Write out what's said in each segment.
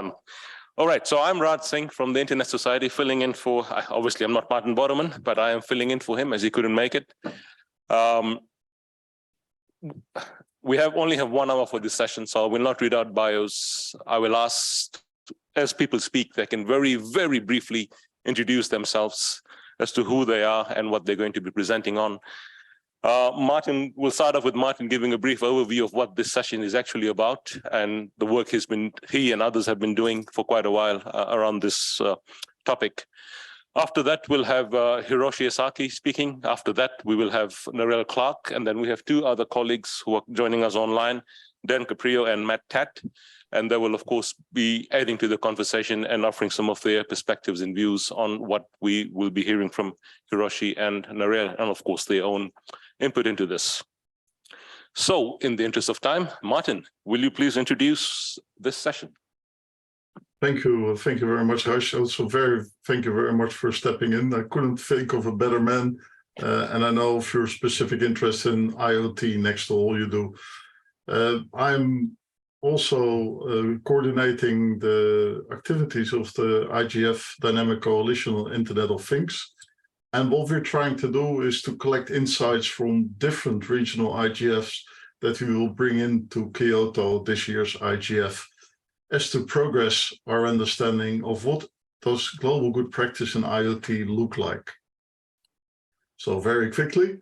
fun. All right, so I'm Raj Singh from the Internet Society, filling in for, obviously I'm not Maarten Botterman, but I am filling in for him as he couldn't make it. We only have 1 hour for this session, so I will not read out bios. I will ask, as people speak, they can very, very briefly introduce themselves as to who they are and what they're going to be presenting on. Maarten, we'll start off with Maarten giving a brief overview of what this session is actually about and the work he and others have been doing for quite a while around this topic. After that, we'll have Hiroshi Esaki speaking. After that, we will have Narelle Clark, and then we have 2 other colleagues who are joining us online, Dan Caprio and Matt Tatt. And they will, of course, be adding to the conversation and offering some of their perspectives and views on what we will be hearing from Hiroshi and Narelle, and of course, their own input into this. So, in the interest of time, Maarten, will you please introduce this session? Thank you very much, Raj. Also, thank you very much for stepping in. I couldn't think of a better man, and I know of your specific interest in IoT next to all you do. I'm also coordinating the activities of the IGF Dynamic Coalition on Internet of Things. And what we're trying to do is to collect insights from different regional IGFs that we will bring into Kyoto this year's IGF, as to progress our understanding of what does global good practice in IoT look like. So very quickly,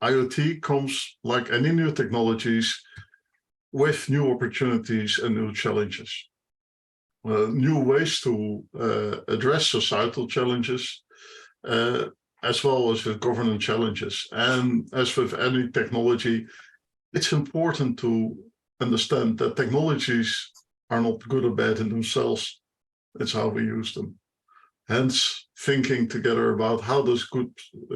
IoT comes, like any new technologies, with new opportunities and new challenges. New ways to address societal challenges, as well as with governance challenges. And as with any technology, it's important to understand that technologies are not good or bad in themselves. It's how we use them. Hence, thinking together about how does good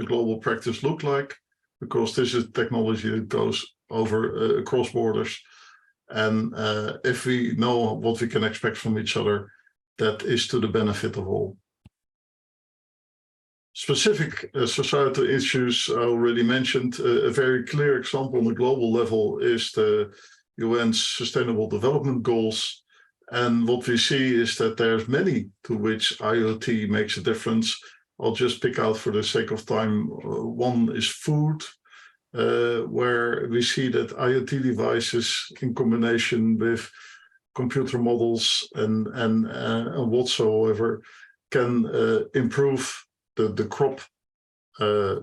global practice look like, because this is technology that goes over across borders. And if we know what we can expect from each other, that is to the benefit of all. Specific societal issues I already mentioned. A very clear example on the global level is the UN's Sustainable Development Goals. And what we see is that there's many to which IoT makes a difference. I'll just pick out for the sake of time. One is food, where we see that IoT devices in combination with computer models and whatsoever can improve the crop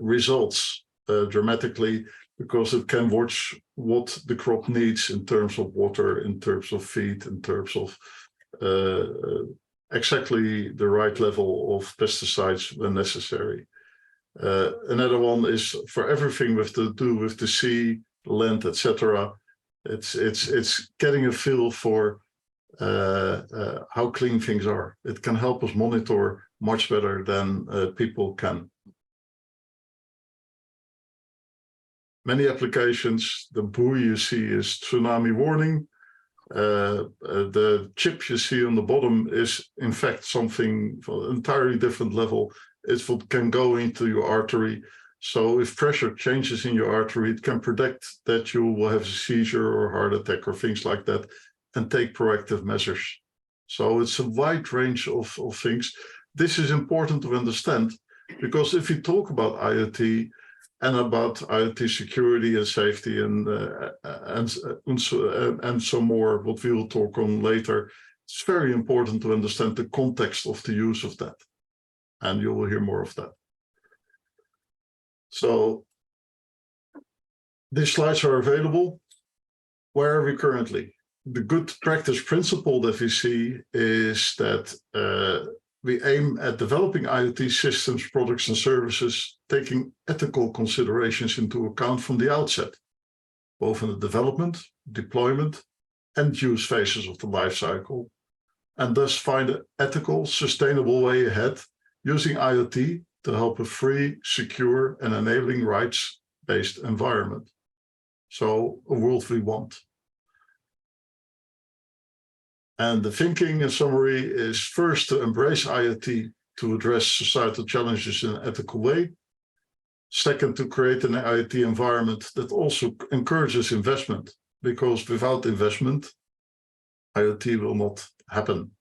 results dramatically, because it can watch what the crop needs in terms of water, in terms of feed, in terms of exactly the right level of pesticides when necessary. Another one is for everything with to do with the sea, land, etc. It's getting a feel for how clean things are. It can help us monitor much better than people can. Many applications. The buoy you see is tsunami warning. The chip you see on the bottom is in fact something for an entirely different level. It's what can go into your artery. So if pressure changes in your artery, it can predict that you will have a seizure or heart attack or things like that, and take proactive measures. So it's a wide range of things. This is important to understand, because if you talk about IoT and about IoT security and safety and some more, what we will talk on later, it's very important to understand the context of the use of that. And you will hear more of that. So these slides are available. Where are we currently? The good practice principle that we see is that we aim at developing IoT systems, products, and services, taking ethical considerations into account from the outset, both in the development, deployment, and use phases of the life cycle, and thus find an ethical, sustainable way ahead, using IoT to help a free, secure, and enabling rights-based environment. So a world we want. And the thinking in summary is first to embrace IoT to address societal challenges in an ethical way. Second, to create an IoT environment that also encourages investment, because without investment, IoT will not happen.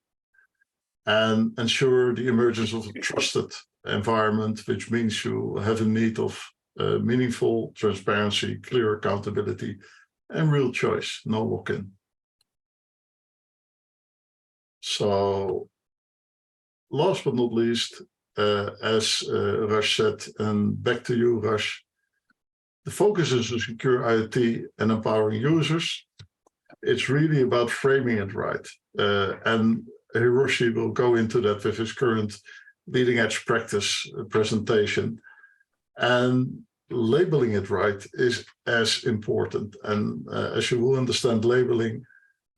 and ensure the emergence of a trusted environment, which means you have a need of meaningful transparency, clear accountability, and real choice, no lock-in. So last but not least, as Raj said, and back to you, Raj, the focus is on secure IoT and empowering users. It's really about framing it right. And Hiroshi will go into that with his current leading edge practice presentation. And labeling it right is as important. And as you will understand, labeling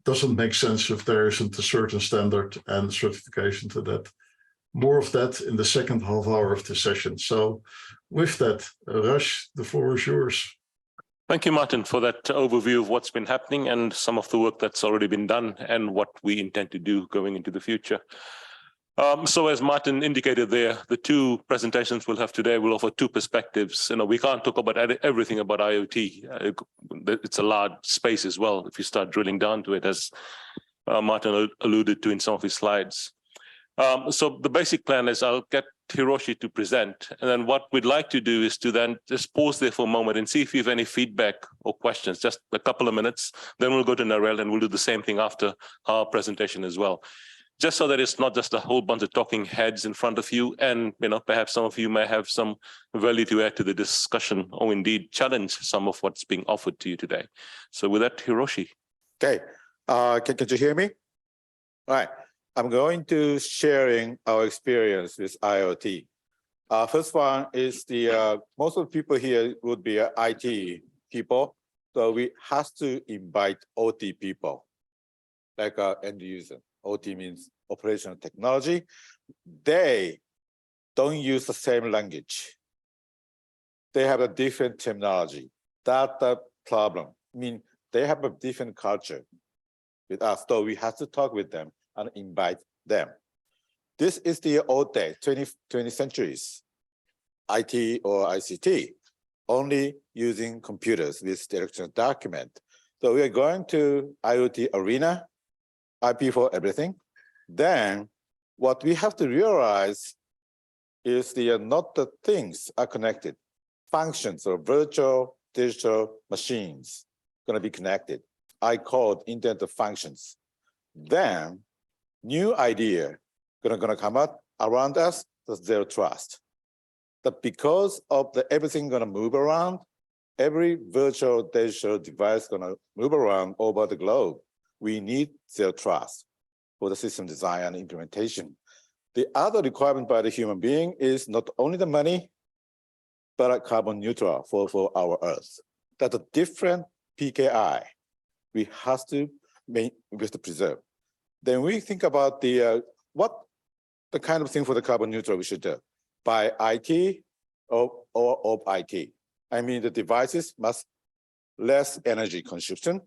doesn't make sense if there isn't a certain standard and certification to that. More of that in the second half hour of the session. So with that, Raj, the floor is yours. Thank you, Maarten, for that overview of what's been happening and some of the work that's already been done and what we intend to do going into the future. So as Maarten indicated there, the two presentations we'll have today will offer two perspectives. You know, we can't talk about everything about IoT. It's a large space as well if you start drilling down to it, as Maarten alluded to in some of his slides. So the basic plan is I'll get Hiroshi to present, and then what we'd like to do is to then just pause there for a moment and see if you have any feedback or questions, just a couple of minutes. Then we'll go to Narelle and we'll do the same thing after our presentation as well. Just so that it's not just a whole bunch of talking heads in front of you, and perhaps some of you may have some value to add to the discussion, or indeed challenge some of what's being offered to you today. So with that, Hiroshi. Okay, can you hear me? All right, I'm going to sharing our experience with IoT. First one is most of the people here would be IT people, so we have to invite OT people, like end user. OT means operational technology. They don't use the same language. They have a different terminology. That's the problem. I mean, they have a different culture with us, so we have to talk with them and invite them. This is the old day, 20th centuries, IT or ICT, only using computers with the electronic document. So we are going to IoT arena, IP for everything. Then what we have to realize is not the things are connected. Functions or virtual digital machines going to be connected. I call it Internet of Functions. Then new idea going to come out around us, the zero trust. But because of everything going to move around, every virtual digital device going to move around over the globe, we need zero trust for the system design and implementation. The other requirement by the human being is not only the money, but a carbon neutral for our Earth. That's a different PKI we have to preserve. Then we think about what the kind of thing for the carbon neutral we should do by IT or of IT. I mean, the devices must less energy consumption.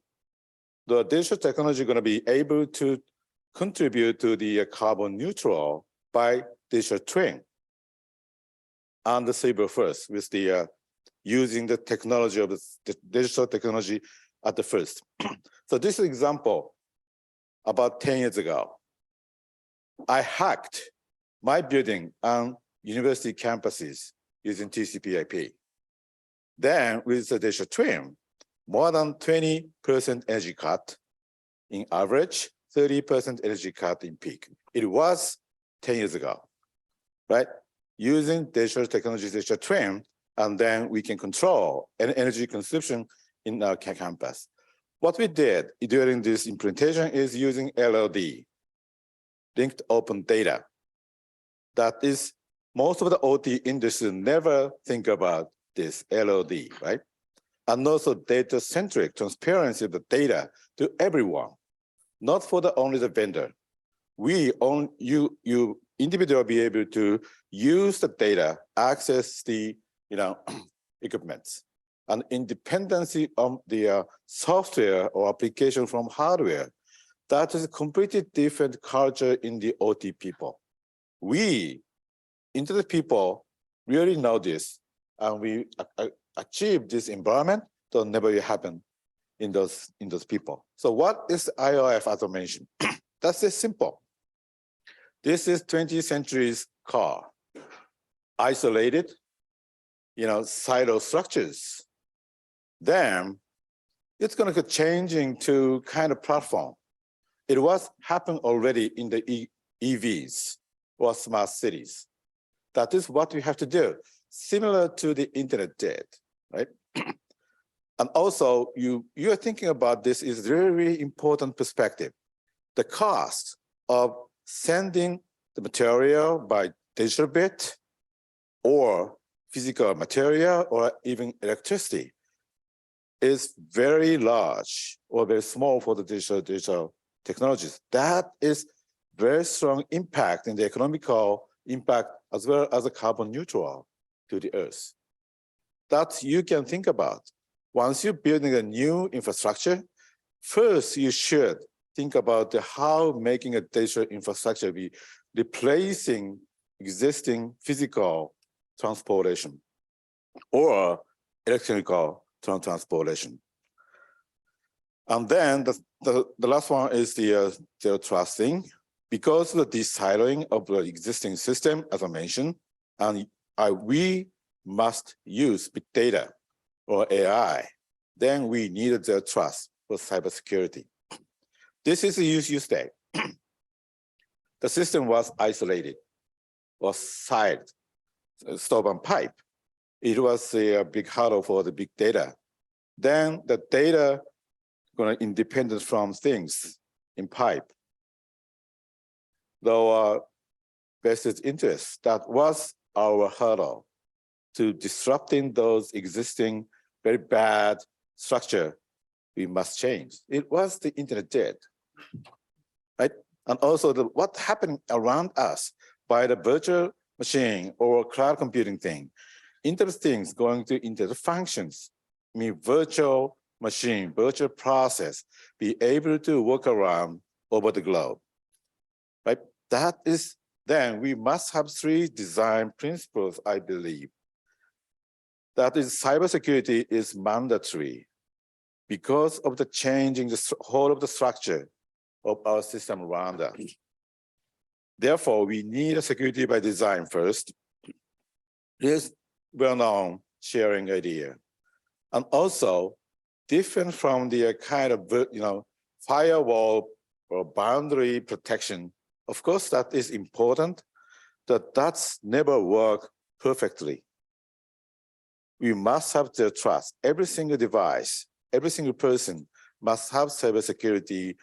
The digital technology going to be able to contribute to the carbon neutral by digital twin and the cyber first with using the technology of the digital technology at the first. So this example, about 10 years ago, I hacked my building on university campuses using TCP/IP. Then with the digital twin, more than 20% energy cut in average, 30% energy cut in peak. It was 10 years ago, right? Using digital technology, digital twin, and then we can control energy consumption in our campus. What we did during this implementation is using LLD, linked open data. That is, most of the OT industry never think about this LLD, right? And also data-centric transparency of the data to everyone, not for only the vendor. You individually be able to use the data, access the equipments, and independency of the software or application from hardware. That is a completely different culture in the OT people. We, internet people, really know this, and we achieve this environment that never happen in those people. So what is IOF automation? That's just simple. This is 20th century's car, isolated, silo structures. Then it's going to get changing to kind of platform. It was happened already in the EVs or smart cities. That is what we have to do, similar to the internet did, right? And also, you are thinking about this is very important perspective. The cost of sending the material by digital bit or physical material or even electricity is very large or very small for the digital technologies. That is very strong impact in the economical impact as well as a carbon neutral to the earth. That you can think about. Once you're building a new infrastructure, first you should think about how making a digital infrastructure be replacing existing physical transportation or electrical transportation. And then the last one is the zero trust thing. Because of the de-siloing of the existing system, as I mentioned, and we must use big data or AI, then we need zero trust for cybersecurity. This is the use state. The system was isolated or side, stop and pipe. It was a big hurdle for the big data. Then the data going to independent from things in pipe. Though vested interest, that was our hurdle to disrupting those existing very bad structure we must change. It was the internet did, right? And also what happened around us by the virtual machine or cloud computing thing. Internet things going to internet functions, virtual machine, virtual process, be able to work around over the globe, right? That is, then we must have 3 design principles, I believe. That is, cybersecurity is mandatory because of the changing the whole of the structure of our system around us. Therefore, we need a security by design first. This well-known sharing idea. And also, different from the kind of firewall or boundary protection. Of course, that is important, that's never worked perfectly. We must have the trust. Every single device, every single person must have cybersecurity,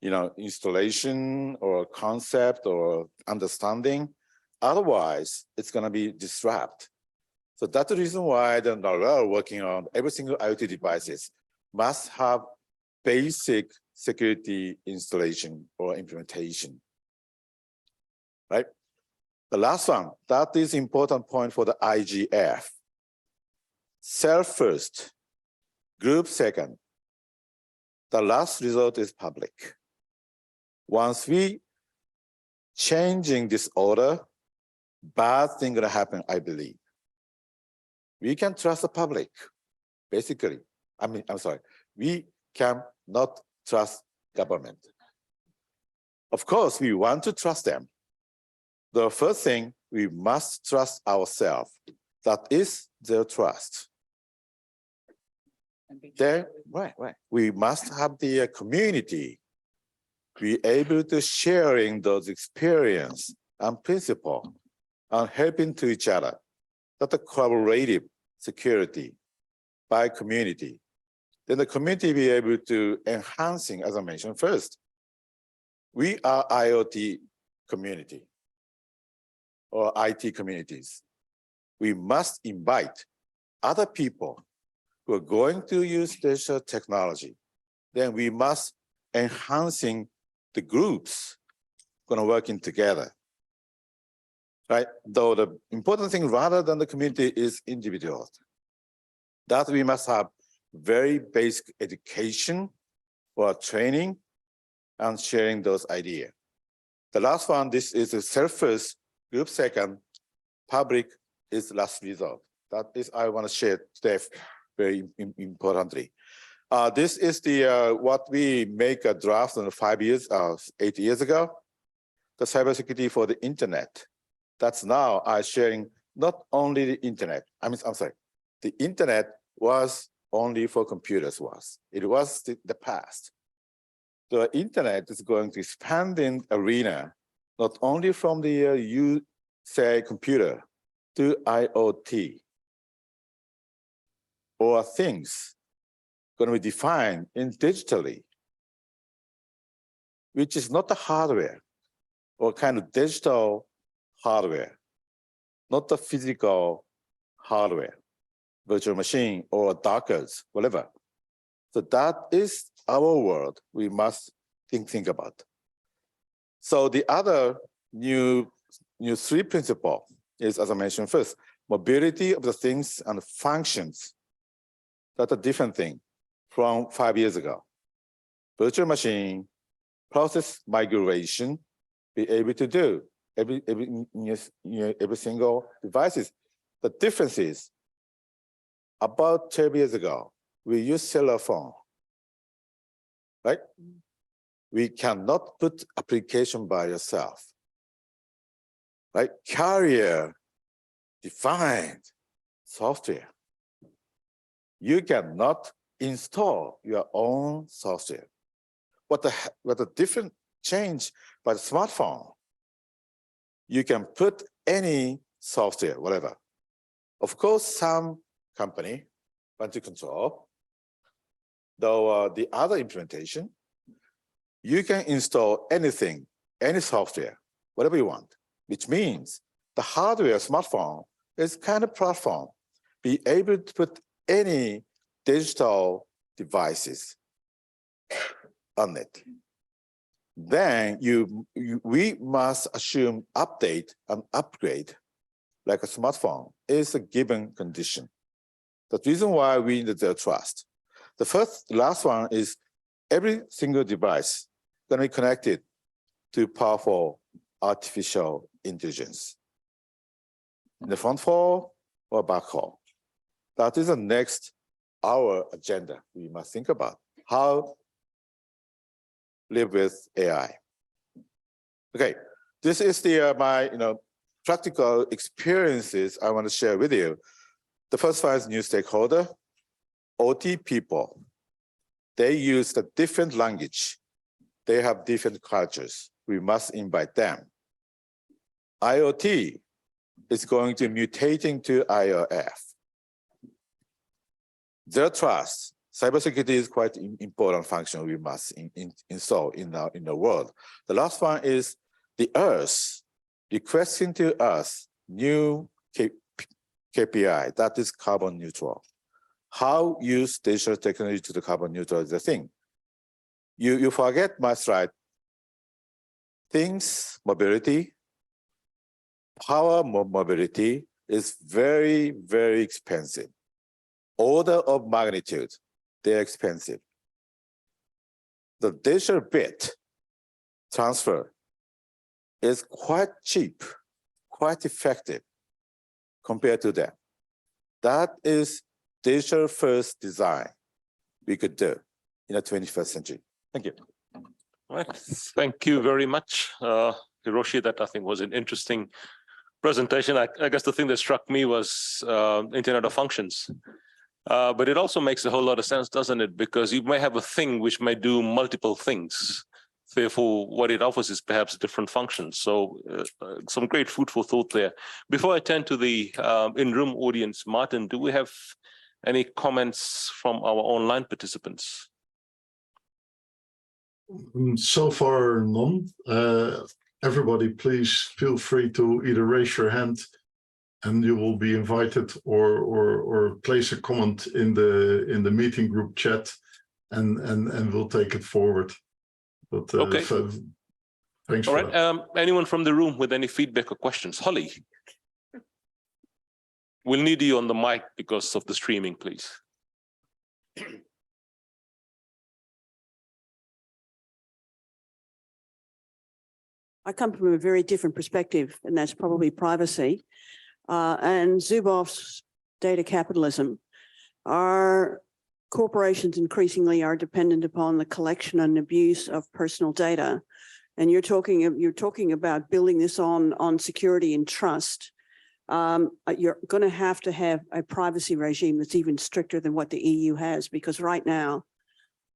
installation or concept or understanding. Otherwise, it's going to be disrupt. So that's the reason why the Narelle working on every single IoT devices must have basic security installation or implementation, right? The last one, that is important point for the IGF. Self first, group second. The last result is public. Once we changing this order, bad thing gonna happen, I believe. We can trust the public, basically. We cannot trust government. Of course, we want to trust them. The first thing, we must trust ourselves. That is their trust. Then, right. We must have the community be able to sharing those experience and principle and helping to each other. That's a collaborative security by community. Then the community be able to enhancing, as I mentioned first. We are IoT community or IT communities. We must invite other people who are going to use digital technology. Then we must enhancing the groups going to working together. Right? Though the important thing rather than the community is individuals. That we must have very basic education or training and sharing those ideas. The last one, this is the self first, group second, public is last result. That is I want to share today very importantly. This is the what we make a draft on 8 years ago. the cybersecurity for the internet. That's now sharing not only the internet. I'm sorry, the internet was only for computers It was the past. The internet is going to expand in arena, not only from the you say computer to IoT or things going to be defined in digitally, which is not the hardware or kind of digital hardware, not the physical hardware, virtual machine or Dockers, whatever. So that is our world we must think about. So the other new three principle is, as I mentioned first, mobility of the things and functions. That's a different thing from 5 years ago. Virtual machine, process migration, be able to do every single devices. The difference is, about 12 years ago, we used cellular phone, right? We cannot put application by yourself, right? Carrier defined software. You cannot install your own software. What the different change by the smartphone, you can put any software, whatever. Of course, some company want to control, though the other implementation, you can install anything, any software, whatever you want, which means the hardware smartphone is kind of platform, be able to put any digital devices on it. Then we must assume update and upgrade like a smartphone is a given condition. The reason why we need the trust. The last one is every single device going to be connected to powerful artificial intelligence. In the front hall or back hall. That is the next our agenda. We must think about how live with AI. Okay, this is my practical experiences I want to share with you. The first one is new stakeholder, OT people. They use a different language. They have different cultures. We must invite them. IoT is going to mutating to IOF. Zero trust, cybersecurity is quite important function we must install in the world. The last one is the Earth requesting to us new KPI, that is carbon neutral. How use digital technology to the carbon neutral is the thing. You forget my slide. Things, mobility, power mobility is very, very expensive. Order of magnitude, they're expensive. The digital bit transfer is quite cheap, quite effective compared to that. That is digital first design we could do in the 21st century. Thank you. All right, thank you very much, Hiroshi. That I think was an interesting presentation. I guess the thing that struck me was Internet of Functions. But it also makes a whole lot of sense, doesn't it? Because you may have a thing which may do multiple things. Therefore, what it offers is perhaps different functions. So some great food for thought there. Before I turn to the in-room audience, Maarten, do we have any comments from our online participants? So far, none. Everybody, please feel free to either raise your hand and you will be invited, or place a comment in the meeting group chat, and we'll take it forward. But okay. Thanks. All right. Anyone from the room with any feedback or questions? Holly, we'll need you on the mic because of the streaming, please. I come from a very different perspective, and that's probably privacy. And Zuboff's data capitalism. Our corporations increasingly are dependent upon the collection and abuse of personal data. and you're talking about building this on security and trust, you're going to have a privacy regime that's even stricter than what the EU has, because right now,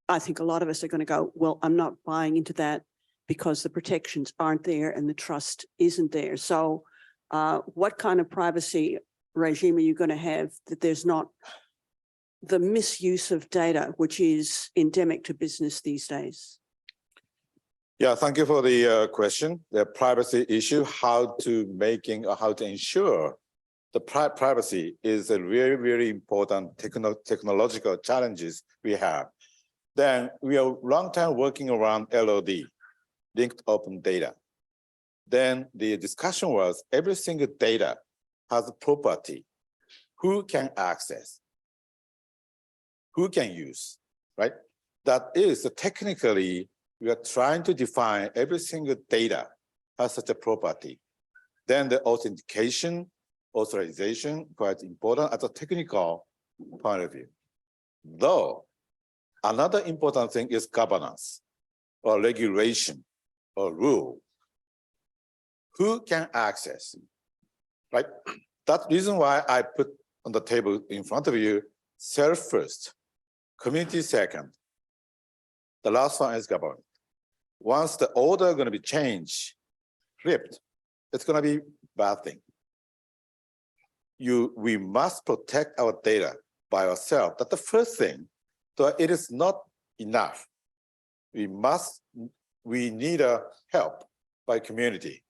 I think a lot of us are going to go, well, I'm not buying into that because the protections aren't there and the trust isn't there. So what kind of privacy regime are you going to have that there's not the misuse of data, which is endemic to business these days? Yeah, thank you for the question. The privacy issue, how to ensure the privacy is a very, very important technological challenges we have. Then we are long time working around LOD, linked open data. Then the discussion was every single data has a property. Who can access? Who can use, right? That is technically, we are trying to define every single data has such a property. Then the authentication, authorization, quite important at a technical point of view. Though, another important thing is governance or regulation or rule. Who can access, right? That's the reason why I put on the table in front of you, self first, community second. The last one is government. Once the order is going to be changed, flipped, it's going to be a bad thing. We must protect our data by ourselves. That's the first thing. So it is not enough. We need a help by community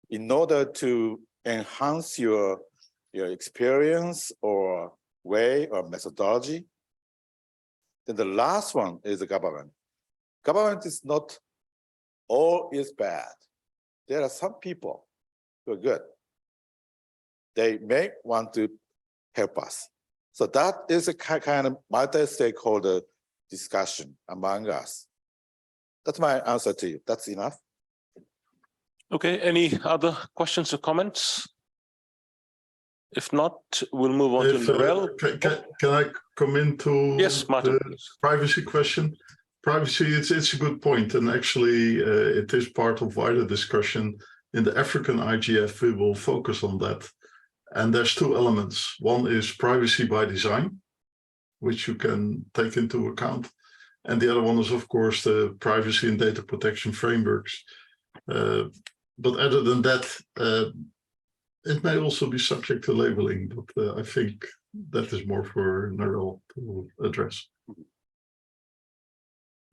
in order to enhance your experience or way or methodology. Then the last one is the government. Government is not all is bad. There are some people who are good. They may want to help us. So that is a kind of multi-stakeholder discussion among us. That's my answer to you. That's enough. Okay, any other questions or comments? If not, we'll move on to Narelle. Can I come into yes, Maarten, the privacy question? Privacy, it's a good point, and actually it is part of wider discussion. In the African IGF, we will focus on that. And there's two elements. One is privacy by design, which you can take into account. And the other one is, of course, the privacy and data protection frameworks. But other than that, it may also be subject to labeling, but I think that is more for Narelle to address.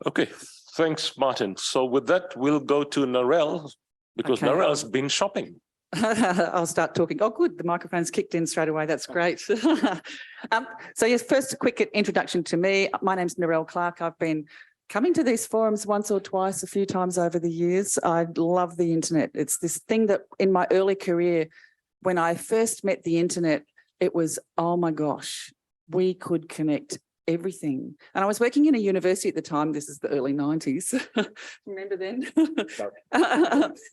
Okay, thanks, Maarten. So with that, we'll go to Narelle, because Okay. Narelle's been shopping. I'll start talking. Oh, good. The microphone's kicked in straight away. That's great. So yes, first a quick introduction to me. My name's Narelle Clark. I've been coming to these forums once or twice, a few times over the years. I love the internet. It's this thing that in my early career, when I first met the internet, it was, oh my gosh, we could connect everything. And I was working in a university at the time. This is the early 90s. Remember then?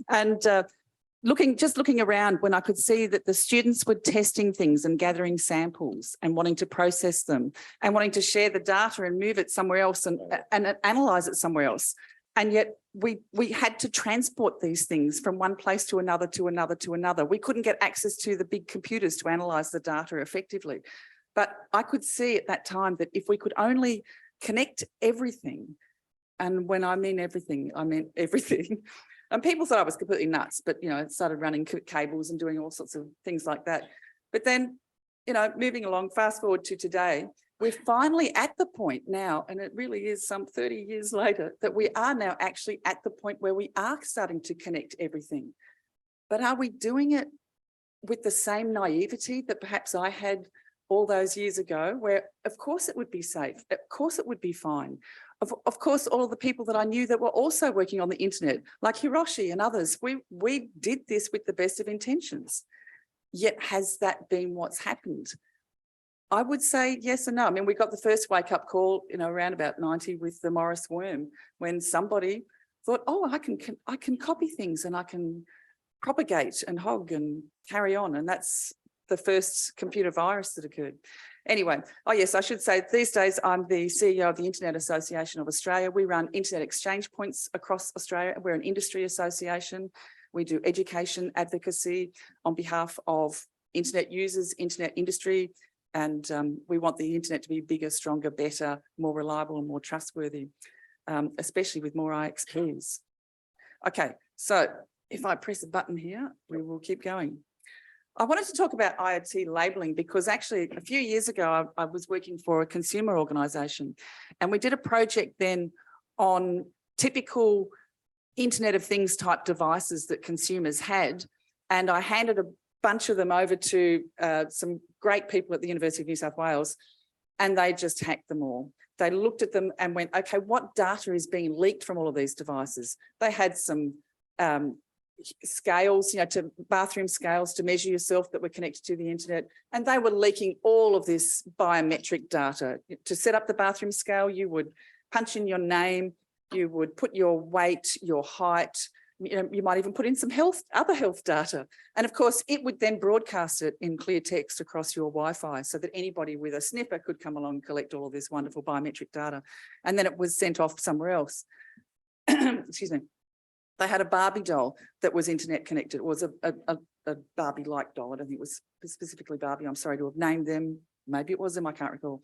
And just looking around, when I could see that the students were testing things and gathering samples and wanting to process them and wanting to share the data and move it somewhere else and analyze it somewhere else. And yet we had to transport these things from one place to another, to another, to another. We couldn't get access to the big computers to analyze the data effectively. But I could see at that time that if we could only connect everything, and when I mean everything, I meant everything. And people thought I was completely nuts, but, it started running cables and doing all sorts of things like that. But then, moving along, fast forward to today, we're finally at the point now, and it really is some 30 years later, that we are now actually at the point where we are starting to connect everything. But are we doing it with the same naivety that perhaps I had all those years ago, where of course it would be safe, of course it would be fine. Of course, all of the people that I knew that were also working on the internet, like Hiroshi and others, we did this with the best of intentions. Yet has that been what's happened? I would say yes and no. I mean, we got the first wake-up call, around about 90 with the Morris worm, when somebody thought, oh, I can copy things and I can propagate and hog and carry on. And that's the first computer virus that occurred. Anyway, oh yes, I should say these days I'm the CEO of the Internet Association of Australia. We run internet exchange points across Australia. We're an industry association. We do education advocacy on behalf of internet users, internet industry, and we want the internet to be bigger, stronger, better, more reliable and more trustworthy, especially with more IXPs. Okay, so if I press a button here, we will keep going. I wanted to talk about IoT labeling because actually a few years ago, I was working for a consumer organisation and we did a project then on typical Internet of Things type devices that consumers had. And I handed a bunch of them over to some great people at the University of New South Wales and they just hacked them all. They looked at them and went, okay, what data is being leaked from all of these devices? They had some scales, to bathroom scales to measure yourself that were connected to the internet. And they were leaking all of this biometric data. To set up the bathroom scale, you would punch in your name, you would put your weight, your height, you might even put in some other health data. And of course, it would then broadcast it in clear text across your Wi-Fi so that anybody with a sniffer could come along and collect all of this wonderful biometric data. And then it was sent off somewhere else. Excuse me. They had a Barbie doll that was internet connected. It was a Barbie-like doll. I don't think it was specifically Barbie. I'm sorry to have named them. Maybe it was them, I can't recall.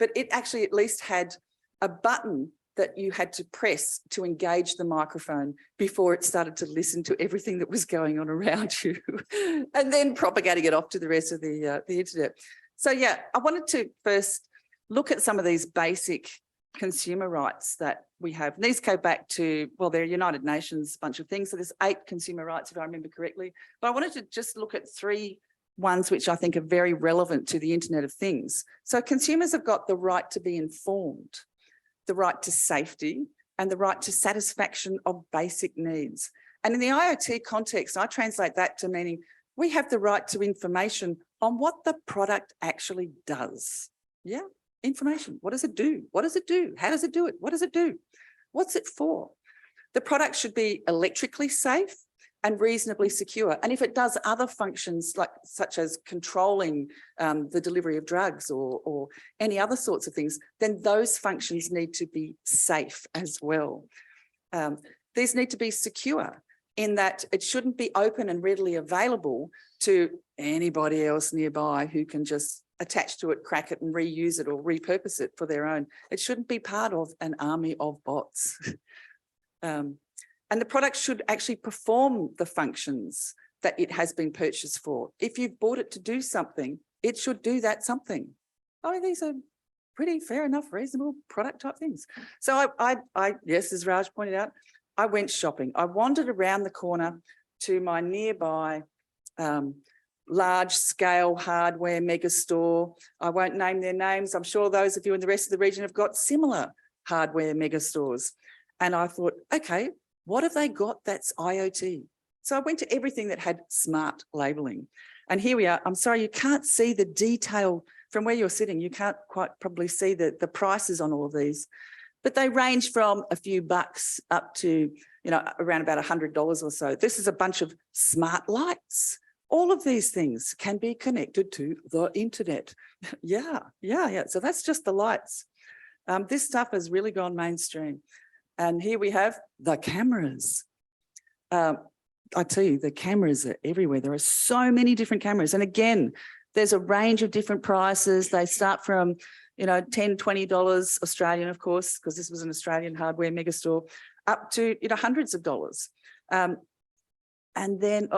But it actually at least had a button that you had to press to engage the microphone before it started to listen to everything that was going on around you and then propagating it off to the rest of the internet. So yeah, I wanted to first look at some of these basic consumer rights that we have. And these go back to, well, they're United Nations bunch of things. So there's 8 consumer rights, if I remember correctly. But I wanted to just look at 3 ones which I think are very relevant to the Internet of Things. So consumers have got the right to be informed, the right to safety, and the right to satisfaction of basic needs. And in the IoT context, I translate that to meaning we have the right to information on what the product actually does. Yeah. Information. What does it do? What does it do? How does it do it? What does it do? What's it for? The product should be electrically safe and reasonably secure. And if it does other functions such as controlling the delivery of drugs or any other sorts of things, then those functions need to be safe as well. These need to be secure in that it shouldn't be open and readily available to anybody else nearby who can just attach to it, crack it and reuse it or repurpose it for their own. It shouldn't be part of an army of bots. And the product should actually perform the functions that it has been purchased for. If you've bought it to do something, it should do that something. I mean, these are pretty fair enough, reasonable product type things. So I yes, as Raj pointed out, I went shopping. I wandered around the corner to my nearby large scale hardware mega store. I won't name their names. I'm sure those of you in the rest of the region have got similar hardware mega stores. And I thought, okay, what have they got that's IoT? So I went to everything that had smart labeling. And here we are. I'm sorry, you can't see the detail from where you're sitting. You can't quite probably see the prices on all of these, but they range from a few bucks up to, around about $100 or so. This is a bunch of smart lights. All of these things can be connected to the internet. Yeah. So that's just the lights. This stuff has really gone mainstream. And here we have the cameras. I tell you, the cameras are everywhere. There are so many different cameras. And again, there's a range of different prices. They start from, $10, $20 Australian, of course, because this was an Australian hardware mega store, up to, hundreds of dollars. And then,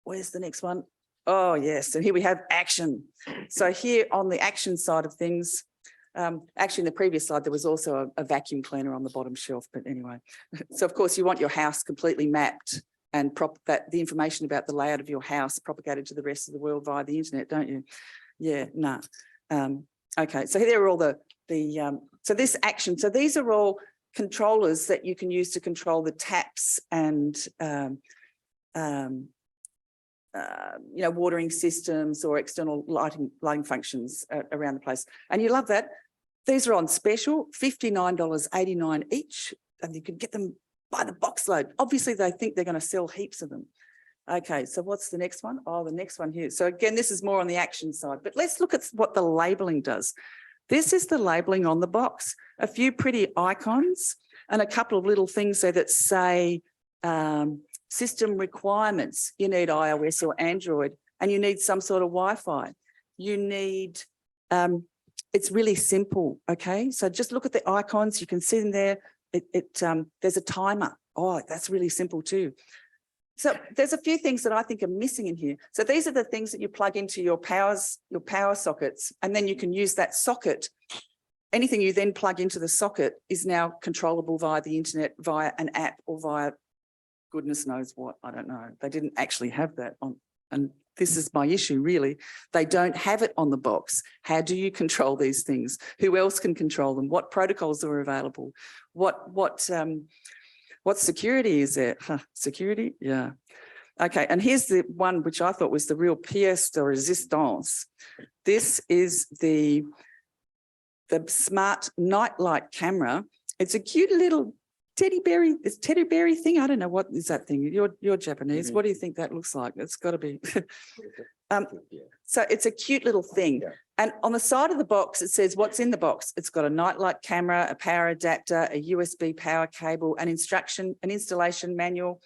where's the next one? Oh, yes. And here we have action. So here on the action side of things, actually in the previous slide, there was also a vacuum cleaner on the bottom shelf. But anyway, so of course you want your house completely mapped and the information about the layout of your house propagated to the rest of the world via the internet, don't you? Yeah, no. Okay, so there are all so this action. So these are all controllers that you can use to control the taps and watering systems or external lighting functions around the place. And you love that. These are on special, $59.89 each, and you can get them by the box load. Obviously, they think they're going to sell heaps of them. Okay, so what's the next one? Oh, the next one here. So again, this is more on the action side, but let's look at what the labeling does. This is the labeling on the box. A few pretty icons and a couple of little things there that say system requirements. You need iOS or Android, and you need some sort of Wi-Fi. You need, it's really simple, okay? So just look at the icons. You can see them there. There's a timer. Oh, that's really simple too. So there's a few things that I think are missing in here. So these are the things that you plug into your power sockets, and then you can use that socket. Anything you then plug into the socket is now controllable via the internet, via an app, or via goodness knows what. I don't know. They didn't actually have that on, and this is my issue really. They don't have it on the box. How do you control these things? Who else can control them? What protocols are available? What security is there? Security? Yeah. Okay, and here's the one which I thought was the real pièce de résistance. This is the smart nightlight camera. It's a cute little teddy bear thing. I don't know, what is that thing? You're Japanese. What do you think that looks like? It's got to be. So it's a cute little thing. Yeah. And on the side of the box, it says what's in the box. It's got a nightlight camera, a power adapter, a USB power cable, an installation manual.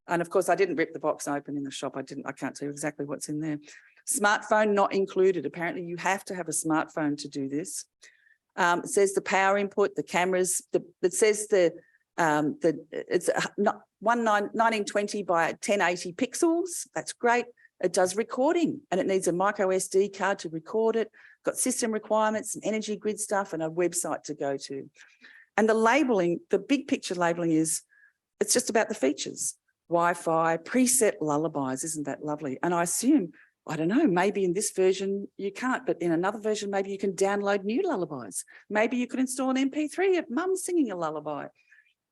And of course, I didn't rip the box open in the shop. I can't tell you exactly what's in there. Smartphone not included. Apparently you have to have a smartphone to do this. It says the power input, the cameras, it says it's 1920 by 1080 pixels. That's great. It does recording, and it needs a micro SD card to record it. Got system requirements, some energy grid stuff, and a website to go to. And the labeling, the big picture labeling is, it's just about the features. Wi-Fi, preset lullabies, isn't that lovely? And I assume, I don't know, maybe in this version you can't, but in another version, maybe you can download new lullabies. Maybe you could install an MP3 of mum singing a lullaby,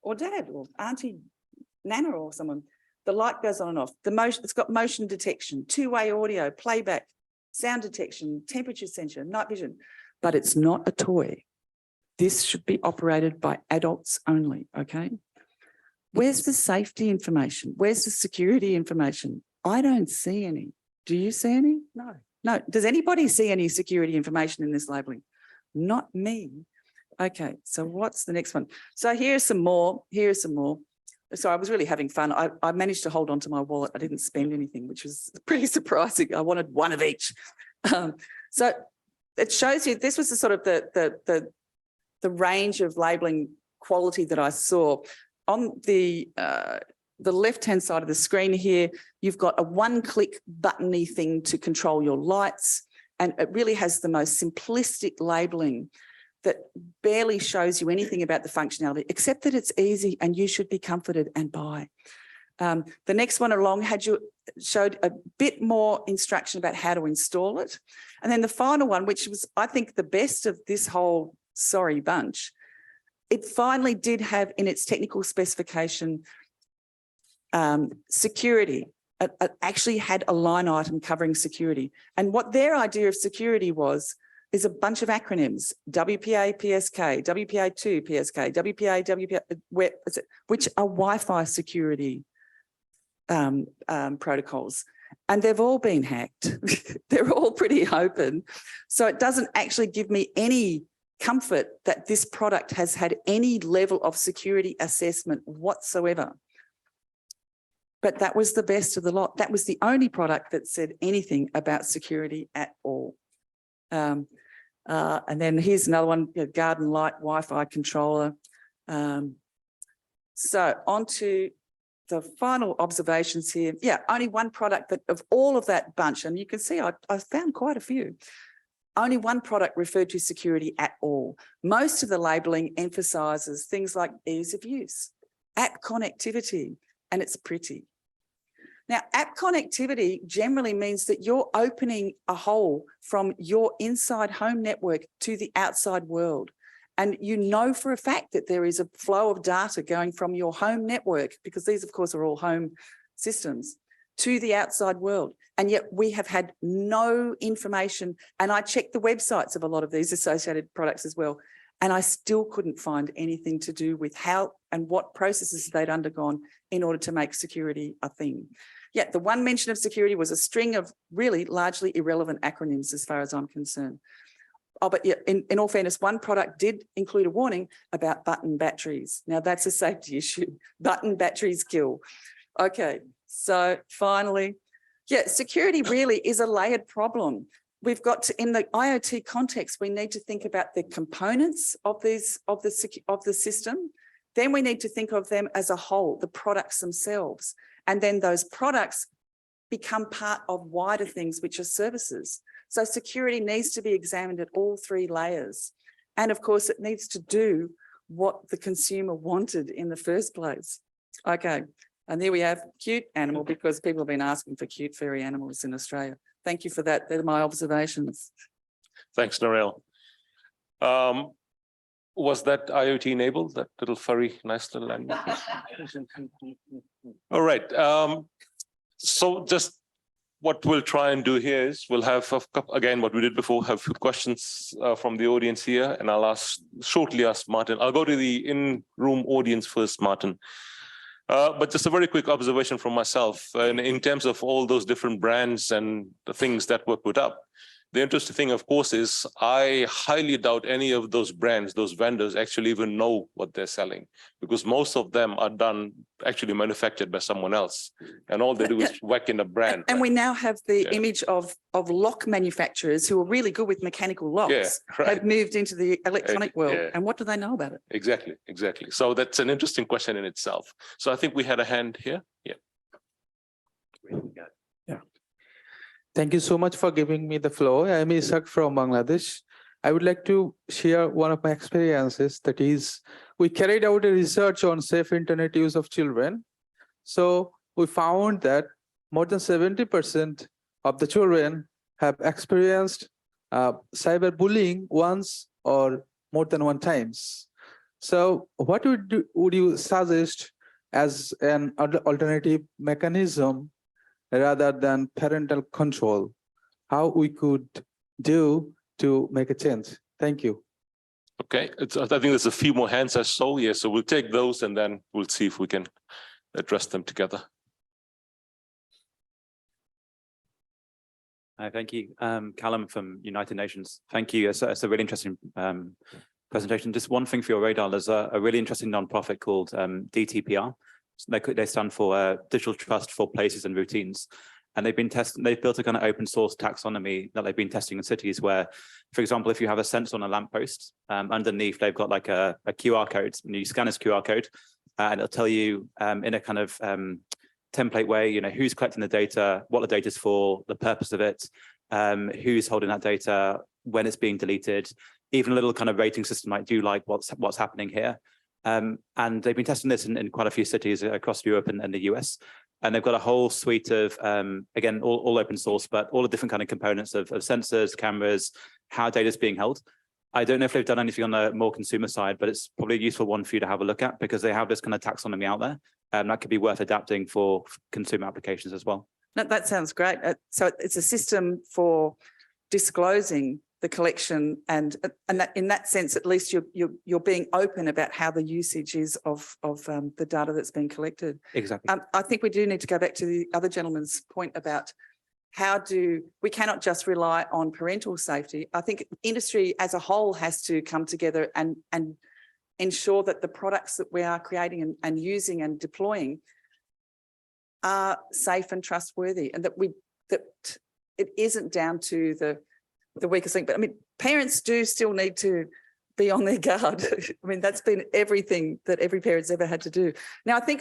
or dad, or auntie, nana, or someone. The light goes on and off. It's got motion detection, two-way audio, playback, sound detection, temperature sensor, night vision, but it's not a toy. This should be operated by adults only, okay? Where's the safety information? Where's the security information? I don't see any. Do you see any? No. No. Does anybody see any security information in this labeling? Not me. Okay, so what's the next one? So here's some more. Here's some more. So I was really having fun. I managed to hold on to my wallet. I didn't spend anything, which was pretty surprising. I wanted one of each. So it shows you, this was the sort of the range of labeling quality that I saw. On the left-hand side of the screen here, you've got a one-click buttony thing to control your lights, and it really has the most simplistic labeling that barely shows you anything about the functionality, except that it's easy and you should be comforted and buy. The next one along showed a bit more instruction about how to install it. And then the final one, which was, I think, the best of this whole sorry bunch, it finally did have in its technical specification security. It actually had a line item covering security. And what their idea of security is a bunch of acronyms: WPA PSK, WPA2 PSK, WPA, which are Wi-Fi security protocols. And they've all been hacked. They're all pretty open. So it doesn't actually give me any comfort that this product has had any level of security assessment whatsoever. But that was the best of the lot. That was the only product that said anything about security at all. And then here's another one, garden light Wi-Fi controller. So on to the final observations here. Yeah, only one product that of all of that bunch, and you can see I found quite a few, only one product referred to security at all. Most of the labeling emphasizes things like ease of use, app connectivity, and it's pretty. Now, app connectivity generally means that you're opening a hole from your inside home network to the outside world. And you know for a fact that there is a flow of data going from your home network, because these, of course, are all home systems, to the outside world. And yet we have had no information. And I checked the websites of a lot of these associated products as well, and I still couldn't find anything to do with how and what processes they'd undergone in order to make security a thing. Yeah, the one mention of security was a string of really largely irrelevant acronyms as far as I'm concerned. Oh, but yeah, in all fairness, one product did include a warning about button batteries. Now that's a safety issue. Button batteries kill. Okay, so finally, yeah, security really is a layered problem. We've got to, in the IoT context, we need to think about the components of the system. Then we need to think of them as a whole, the products themselves. And then those products become part of wider things, which are services. So security needs to be examined at all three layers. And of course, it needs to do what the consumer wanted in the first place. Okay, and there we have cute animal, because people have been asking for cute furry animals in Australia. Thank you for that. They're my observations. Thanks, Narelle. Was that IoT enabled, that little furry, nice little animal? All right. So just what we'll try and do here is we'll have, again, what we did before, have questions from the audience here, and I'll shortly ask Maarten. I'll go to the in-room audience first, Maarten. But just a very quick observation from myself, and in terms of all those different brands and the things that were put up. The interesting thing, of course, is I highly doubt any of those brands, those vendors actually even know what they're selling, because most of them are actually manufactured by someone else. And all they do is whack in a brand. And we now have the image of lock manufacturers who are really good with mechanical locks, have moved into the electronic world. And what do they know about it? Exactly, exactly. So that's an interesting question in itself. So I think we had a hand here. Yeah. Thank you so much for giving me the floor. I'm Esaki from Bangladesh. I would like to share one of my experiences. That is, we carried out a research on safe internet use of children. So we found that more than 70% of the children have experienced cyberbullying once or more than one times. So what would you suggest as an alternative mechanism rather than parental control, how we could do to make a change? Thank you. Okay, I think there's a few more hands I saw. Yeah, so we'll take those and then we'll see if we can address them together. Thank you. Callum from United Nations. Thank you. It's a really interesting presentation. Just one thing for your radar, there's a really interesting nonprofit called DTPR. They stand for Digital Trust for Places and Routines. And they've built a kind of open source taxonomy that they've been testing in cities where, for example, if you have a sensor on a lamppost, underneath they've got like a QR code, and you scan this QR code and it'll tell you in a kind of template way, who's collecting the data, what the data is for, the purpose of it, who's holding that data, when it's being deleted, even a little kind of rating system like, do you like what's happening here? And they've been testing this in quite a few cities across Europe and the US. And they've got a whole suite of, again, all open source, but all the different kind of components of sensors, cameras, how data is being held. I don't know if they've done anything on the more consumer side, but it's probably a useful one for you to have a look at, because they have this kind of taxonomy out there. That could be worth adapting for consumer applications as well. No, that sounds great. So it's a system for disclosing the collection, and that, in that sense, at least you're being open about how the usage is of the data that's being collected. Exactly. I think we do need to go back to the other gentleman's point about we cannot just rely on parental safety. I think industry as a whole has to come together and ensure that the products that we are creating and using and deploying are safe and trustworthy, and that it isn't down to the weakest link. But I mean, parents do still need to be on their guard. I mean, that's been everything that every parent's ever had to do. Now, I think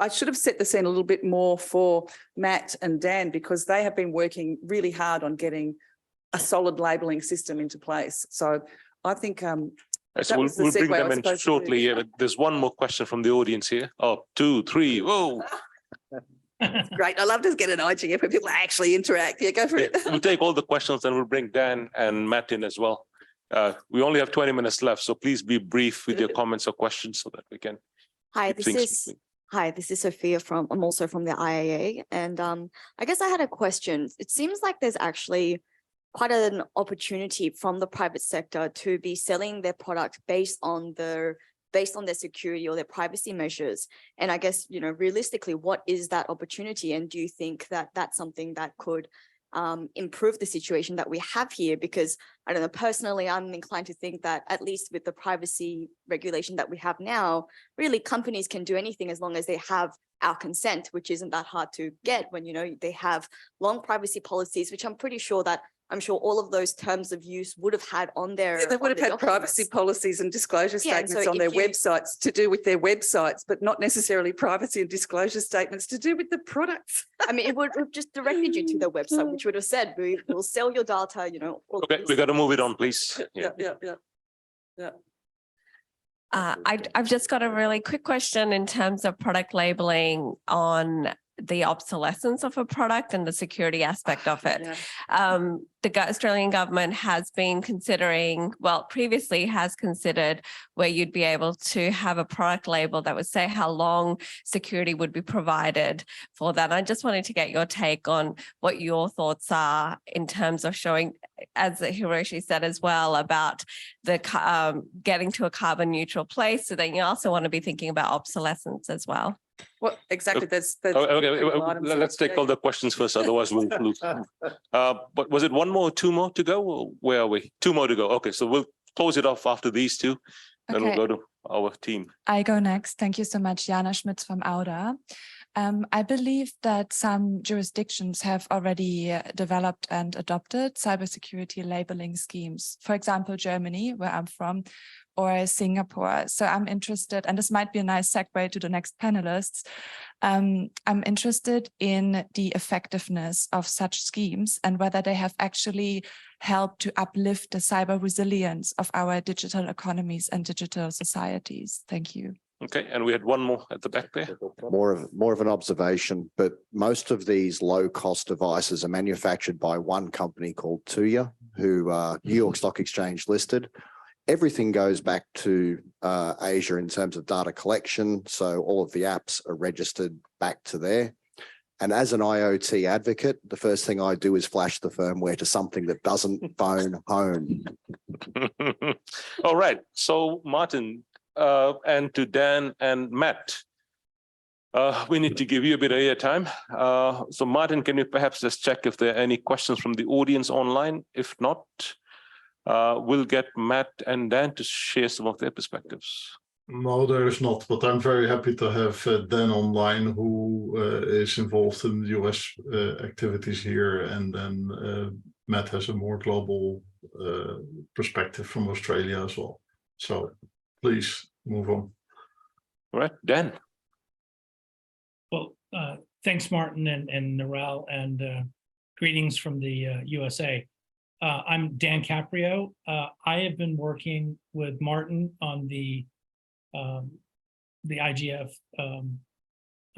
I should have set the scene a little bit more for Matt and Dan, because they have been working really hard on getting a solid labelling system into place. So I think so we'll bring them in shortly. Yeah, but there's one more question from the audience here. Oh, 2, 3, whoa. Great. I love to get an IGF where people actually interact. Yeah, go for it. We'll take all the questions and we'll bring Dan and Matt in as well. We only have 20 minutes left, so please be brief with your comments or questions so that we can. Hi, this is Sophia I'm also from the IAA, and I guess I had a question. It seems like there's actually quite an opportunity from the private sector to be selling their product based on the based on their security or their privacy measures. And I guess, realistically, what is that opportunity? And do you think that that's something that could improve the situation that we have here? Because I don't know, personally, I'm inclined to think that at least with the privacy regulation that we have now, really companies can do anything as long as they have our consent, which isn't that hard to get when, they have long privacy policies, which I'm pretty sure that all of those terms of use would have had on their. Yeah, they would have had privacy policies and disclosure Yeah, statements so on their if you- websites to do with their websites, but not necessarily privacy and disclosure statements to do with the products. I mean, it would have just directed you to their website, which would have said, we'll sell your data, all of Okay, these we got to move it things. on, please. Yeah. Yeah. I've just got a really quick question in terms of product labeling on the obsolescence of a product and the security aspect of it. Yeah. The Australian government has been considering, well, previously has considered where you'd be able to have a product label that would say how long security would be provided for that. I just wanted to get your take on what your thoughts are in terms of showing, as Hiroshi said as well, about the getting to a carbon neutral place. So then you also want to be thinking about obsolescence as well. Well, exactly. There's Okay, let's take all the questions first, otherwise we'll lose. But was it one more, two more to go? Or where are we? Two more to go. Okay, so we'll close it off after these two. Then we'll go to our team. I go next. Thank you so much, Jana Schmitz from AUDA. I believe that some jurisdictions have already developed and adopted cybersecurity labeling schemes. For example, Germany, where I'm from, or Singapore. So I'm interested, and this might be a nice segue to the next panelists. I'm interested in the effectiveness of such schemes and whether they have actually helped to uplift the cyber resilience of our digital economies and digital societies. Thank you. Okay, and we had one more at the back there. More of an observation, but most of these low-cost devices are manufactured by one company called Tuya, who New York Stock Exchange listed. Everything goes back to Asia in terms of data collection, so all of the apps are registered back to there. And as an IoT advocate, the first thing I do is flash the firmware to something that doesn't phone home. All right, so Martin, and to Dan and Matt, we need to give you a bit of airtime. So Martin, can you perhaps just check if there are any questions from the audience online? If not, we'll get Matt and Dan to share some of their perspectives. No, there is not, but I'm very happy to have Dan online, who is involved in US activities here, and then Matt has a more global perspective from Australia as well. So please move on. All right, Dan. Well, thanks, Martin and Narelle, and greetings from the USA. I'm Dan Caprio. I have been working with Martin on the IGF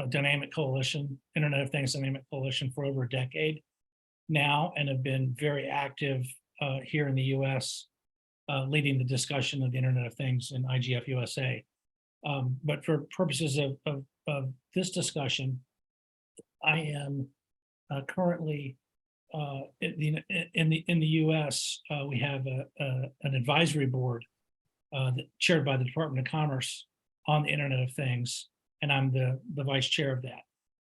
Dynamic Coalition, Internet of Things Dynamic Coalition, for over a decade now, and have been very active here in the US, leading the discussion of the Internet of Things in IGF USA. But for purposes of this discussion, I am currently in the US. We have an advisory board chaired by the Department of Commerce on the Internet of Things, and I'm the vice chair of that.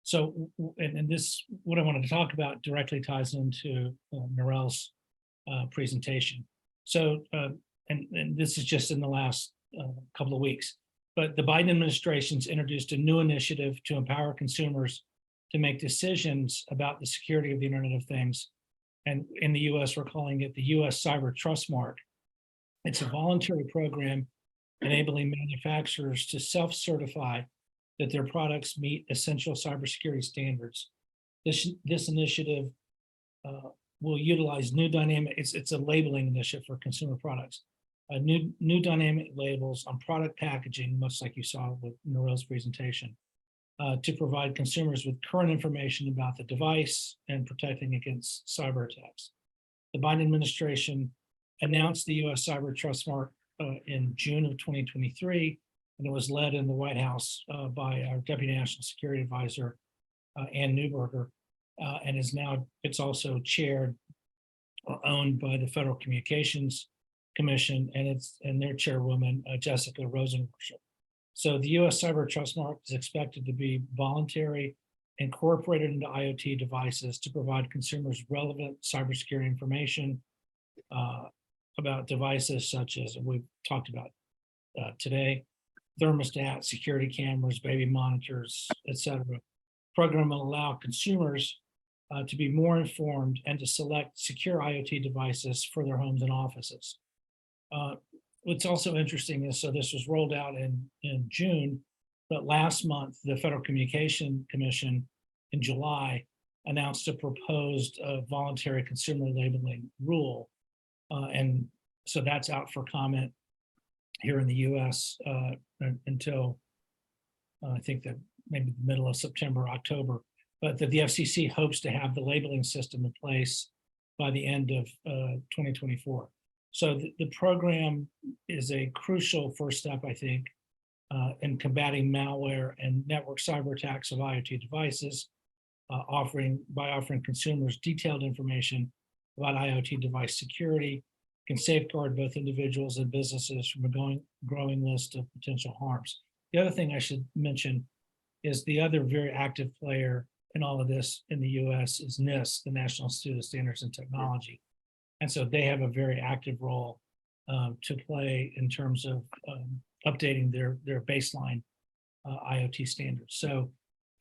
So, and this, what I wanted to talk about directly ties into Narelle's presentation. So, and this is just in the last couple of weeks, but the Biden administration's introduced a new initiative to empower consumers to make decisions about the security of the Internet of Things. And in the US, we're calling it the US Cyber Trust Mark. It's a voluntary program enabling manufacturers to self-certify that their products meet essential cybersecurity standards. This initiative will utilize new dynamic, it's a labeling initiative for consumer products, new dynamic labels on product packaging, much like you saw with Narelle's presentation, to provide consumers with current information about the device and protecting against cyber attacks. The Biden administration announced the US Cyber Trust Mark in June of 2023, and it was led in the White House by our Deputy National Security Advisor, Ann Neuberger, and is now, it's also chaired or owned by the Federal Communications Commission and their chairwoman, Jessica Rosenworcel. So the U.S. Cyber Trust Mark is expected to be voluntary, incorporated into IoT devices to provide consumers relevant cybersecurity information about devices such as we've talked about today, thermostat, security cameras, baby monitors, etc. Program will allow consumers to be more informed and to select secure IoT devices for their homes and offices. What's also interesting is, so this was rolled out in June, but last month, the Federal Communication Commission in July announced a proposed voluntary consumer labeling rule. And so that's out for comment here in the US until I think that maybe the middle of September, October, but that the FCC hopes to have the labeling system in place by the end of 2024. So the program is a crucial first step, I think, in combating malware and network cyber attacks of IoT devices, offering consumers detailed information about IoT device security, can safeguard both individuals and businesses from a growing list of potential harms. The other thing I should mention is the other very active player in all of this in the US is NIST, the National Institute of Standards and Technology. And so they have a very active role to play in terms of updating their baseline IoT standards. So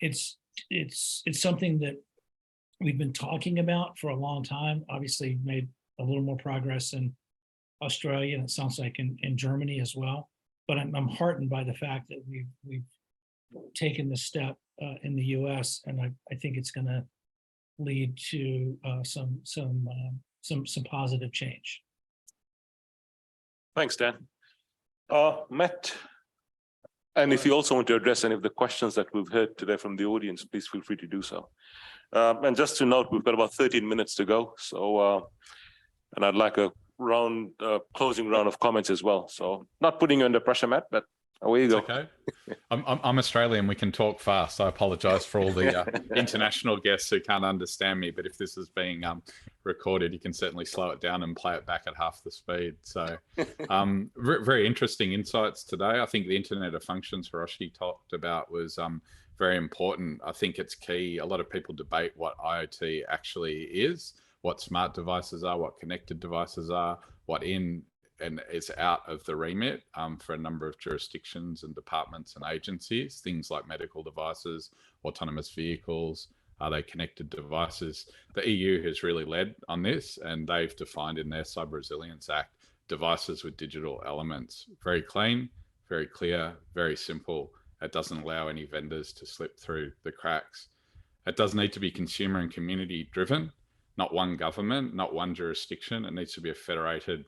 it's something that we've been talking about for a long time. Obviously made a little more progress in Australia, and it sounds like in Germany as well. But I'm heartened by the fact that we've taken this step in the US, and I think it's going to lead to some positive change. Thanks, Dan. Matt, and if you also want to address any of the questions that we've heard today from the audience, please feel free to do so. And just to note, we've got about 13 minutes to go. So, and I'd like a closing round of comments as well. So not putting you under pressure, Matt, but away you go. Okay. I'm Australian. We can talk fast. I apologize for all the international guests who can't understand me, but if this is being recorded, you can certainly slow it down and play it back at half the speed. So very interesting insights today. I think the Internet of Functions Hiroshi talked about was very important. I think it's key. A lot of people debate what IoT actually is, what smart devices are, what connected devices are, what in and is out of the remit for a number of jurisdictions and departments and agencies, things like medical devices, autonomous vehicles, are they connected devices? The EU has really led on this, and they've defined in their Cyber Resilience Act devices with digital elements. Very clean, very clear, very simple. It doesn't allow any vendors to slip through the cracks. It does need to be consumer and community driven, not one government, not one jurisdiction. It needs to be a federated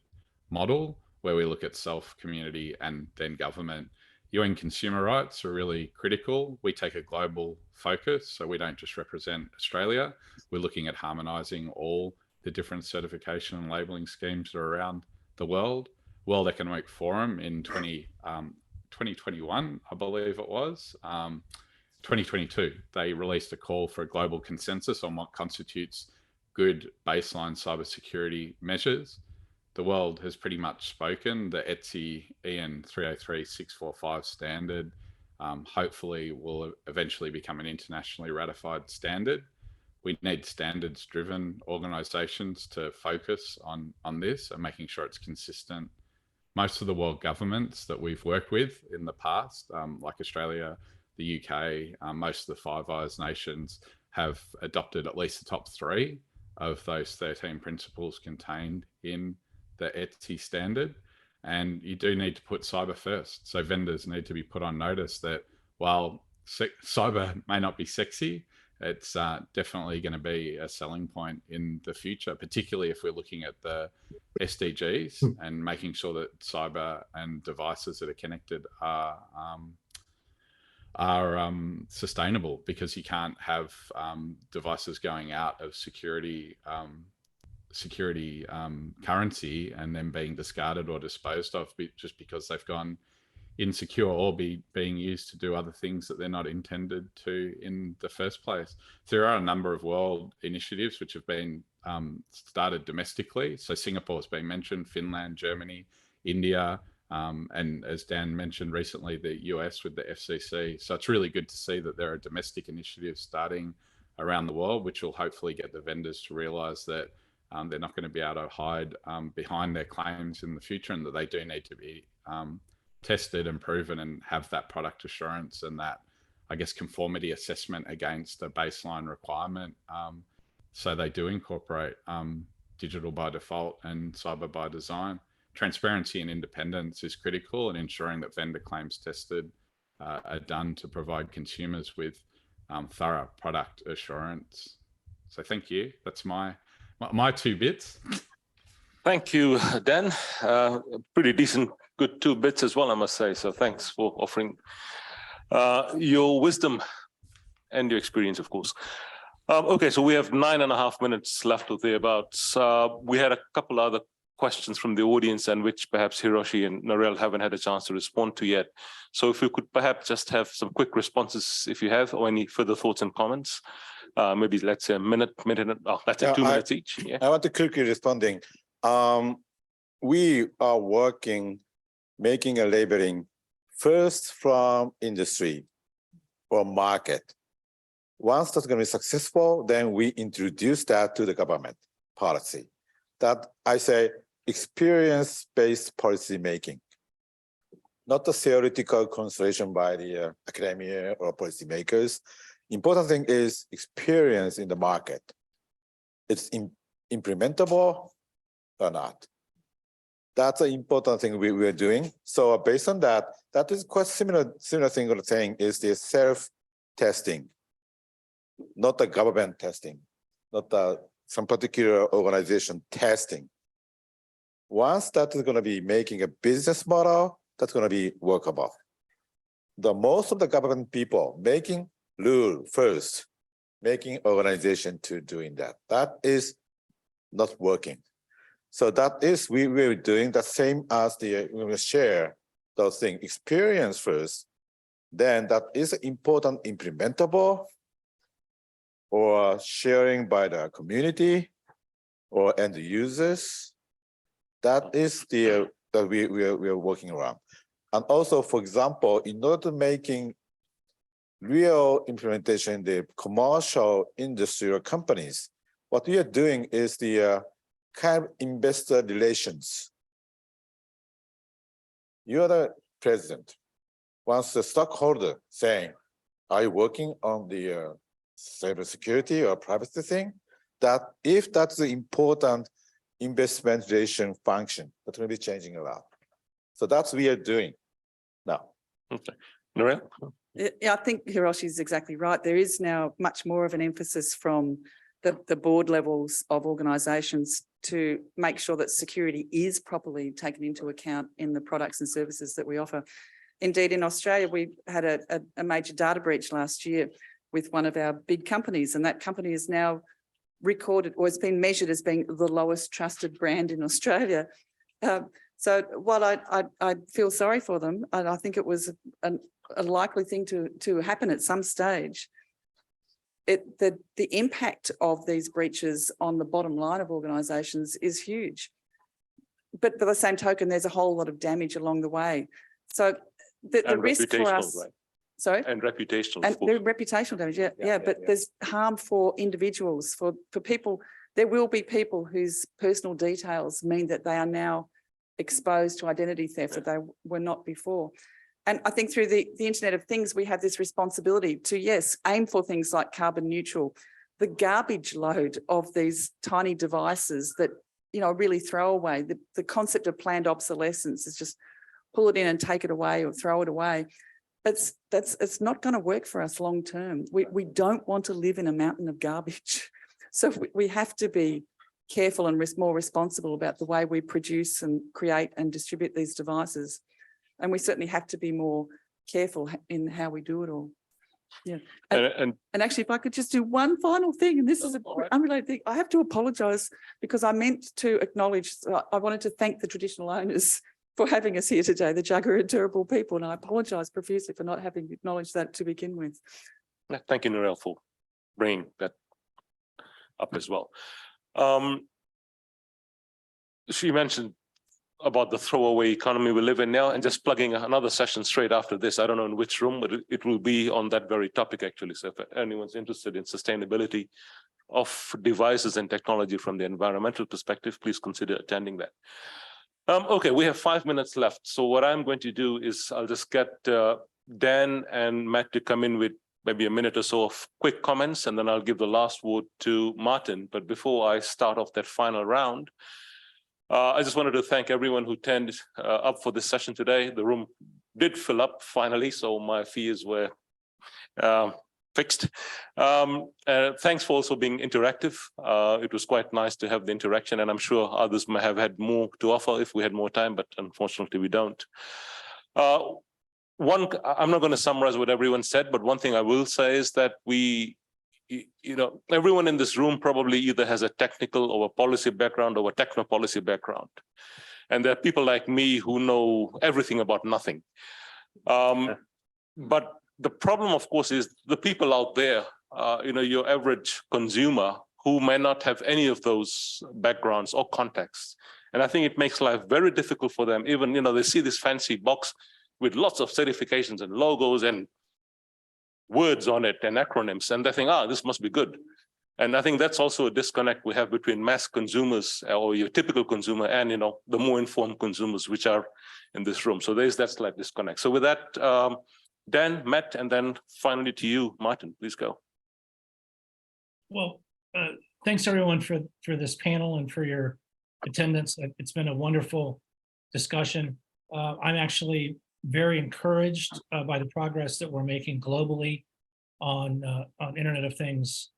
model where we look at self, community, and then government. UN consumer rights are really critical. We take a global focus, so we don't just represent Australia. We're looking at harmonizing all the different certification and labeling schemes that are around the world. World Economic Forum in 2021, I believe it was, 2022, they released a call for a global consensus on what constitutes good baseline cybersecurity measures. The world has pretty much spoken. The ETSI EN 303645 standard hopefully will eventually become an internationally ratified standard. We need standards-driven organisations to focus on this and making sure it's consistent. Most of the world governments that we've worked with in the past, like Australia, the UK, most of the Five Eyes nations have adopted at least the top 3 of those 13 principles contained in the ETSI standard. And you do need to put cyber first. So vendors need to be put on notice that while cyber may not be sexy, it's definitely going to be a selling point in the future, particularly if we're looking at the SDGs and making sure that cyber and devices that are connected are sustainable, because you can't have devices going out of security currency and then being discarded or disposed of just because they've gone insecure or being used to do other things that they're not intended to in the first place. So there are a number of world initiatives which have been started domestically. So Singapore has been mentioned, Finland, Germany, India, and as Dan mentioned recently, the US with the FCC. So it's really good to see that there are domestic initiatives starting around the world, which will hopefully get the vendors to realize that they're not going to be able to hide behind their claims in the future, and that they do need to be tested and proven and have that product assurance and that, I guess, conformity assessment against a baseline requirement. So they do incorporate digital by default and cyber by design. Transparency and independence is critical, and ensuring that vendor claims tested are done to provide consumers with thorough product assurance. So thank you. That's my 2 bits. Thank you, Dan. Pretty decent, good 2 bits as well, I must say. So thanks for offering your wisdom and your experience, of course. Okay, so we have 9.5 minutes left or thereabouts. We had a couple other questions from the audience, and which perhaps Hiroshi and Narelle haven't had a chance to respond to yet. So if we could perhaps just have some quick responses, if you have, or any further thoughts and comments. Maybe let's say a minute, let's say 2 minutes each. Yeah. I want to quickly responding. We are working, making a labeling first from industry or market. Once that's going to be successful, then we introduce that to the government policy. That I say experience-based policy making, not the theoretical consideration by the academia or policymakers. Important thing is experience in the market. It's implementable or not. That's an important thing we're doing. So based on that, that is quite similar thing we're saying is the self-testing, not the government testing, not some particular organization testing. Once that is going to be making a business model, that's going to be workable. The most of the government people making rule first, making organization to doing that. That is not working. So that is, we're doing the same as we will share those things, experience first, then that is important implementable or sharing by the community or end users. That is that we are working around. And also, for example, in order to making real implementation in the commercial industry or companies, what we are doing is the kind of investor relations. You are the president. Once the stockholder saying, are you working on the cybersecurity or privacy thing? That if that's the important investment relation function, that's going to be changing a lot. So that's what we are doing now. Okay. Narelle? Yeah, I think Hiroshi is exactly right. There is now much more of an emphasis from the board levels of organisations to make sure that security is properly taken into account in the products and services that we offer. Indeed, in Australia, we had a major data breach last year with one of our big companies, and that company is now recorded or has been measured as being the lowest trusted brand in Australia. So while I feel sorry for them, and I think it was a likely thing to happen at some stage, the impact of these breaches on the bottom line of organisations is huge. But by the same token, there's a whole lot of damage along the way. So the risk for us, right? Sorry? And reputational, and the reputational damage, but there's harm for individuals, for people. There will be people whose personal details mean that they are now exposed to identity theft that they were not before. And I think through the Internet of Things, we have this responsibility to, yes, aim for things like carbon neutral. The garbage load of these tiny devices that, really throw away, the concept of planned obsolescence is just pull it in and take it away or throw it away. It's not going to work for us long term. We don't want to live in a mountain of garbage. So we have to be careful and more responsible about the way we produce and create and distribute these devices. And we certainly have to be more careful in how we do it all. Yeah. And actually, if I could just do one final thing, and this is an unrelated thing, I have to apologise because I meant to acknowledge, I wanted to thank the traditional owners for having us here today. The Jagger are terrible people, and I apologise profusely for not having acknowledged that to begin with. Thank you, Narelle, for bringing that up as well. She mentioned about the throwaway economy we live in now, and just plugging another session straight after this. I don't know in which room, but it will be on that very topic, actually. So if anyone's interested in sustainability of devices and technology from the environmental perspective, please consider attending that. Okay, we have 5 minutes left. So what I'm going to do is I'll just get Dan and Matt to come in with maybe a minute or so of quick comments, and then I'll give the last word to Maarten. But before I start off that final round, I just wanted to thank everyone who turned up for this session today. The room did fill up finally, so my fears were fixed. Thanks for also being interactive. It was quite nice to have the interaction, and I'm sure others may have had more to offer if we had more time, but unfortunately we don't. I'm not going to summarize what everyone said, but one thing I will say is that everyone in this room probably either has a technical or a policy background or a techno-policy background. And there are people like me who know everything about nothing. But the problem, of course, is the people out there, your average consumer who may not have any of those backgrounds or contexts. And I think it makes life very difficult for them. Even, they see this fancy box with lots of certifications and logos and words on it and acronyms, and they think, this must be good. And I think that's also a disconnect we have between mass consumers or your typical consumer and, the more informed consumers which are in this room. So there's that slight disconnect. So with that, Dan, Matt, and then finally to you, Maarten, please go. Well, thanks everyone for this panel and for your attendance. It's been a wonderful discussion. I'm actually very encouraged by the progress that we're making globally on Internet of Things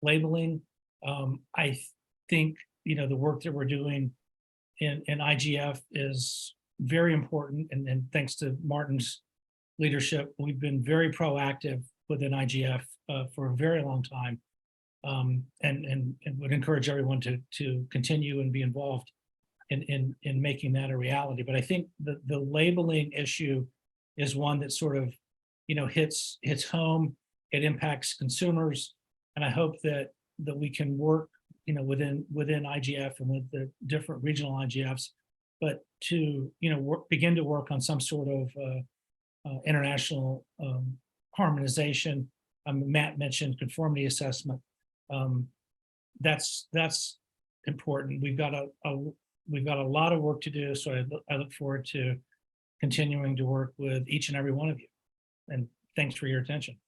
labeling. I think the work that we're doing in IGF is very important, and thanks to Maarten's leadership, we've been very proactive within IGF for a very long time, and would encourage everyone to continue and be involved in making that a reality. But I think the labeling issue is one that sort of, hits home. It impacts consumers, and I hope that we can work, within IGF and with the different regional IGFs, but to begin to work on some sort of international harmonization. Matt mentioned conformity assessment. That's important. We've got a lot of work to do, so I look forward to continuing to work with each and every one of you. And thanks for your attention.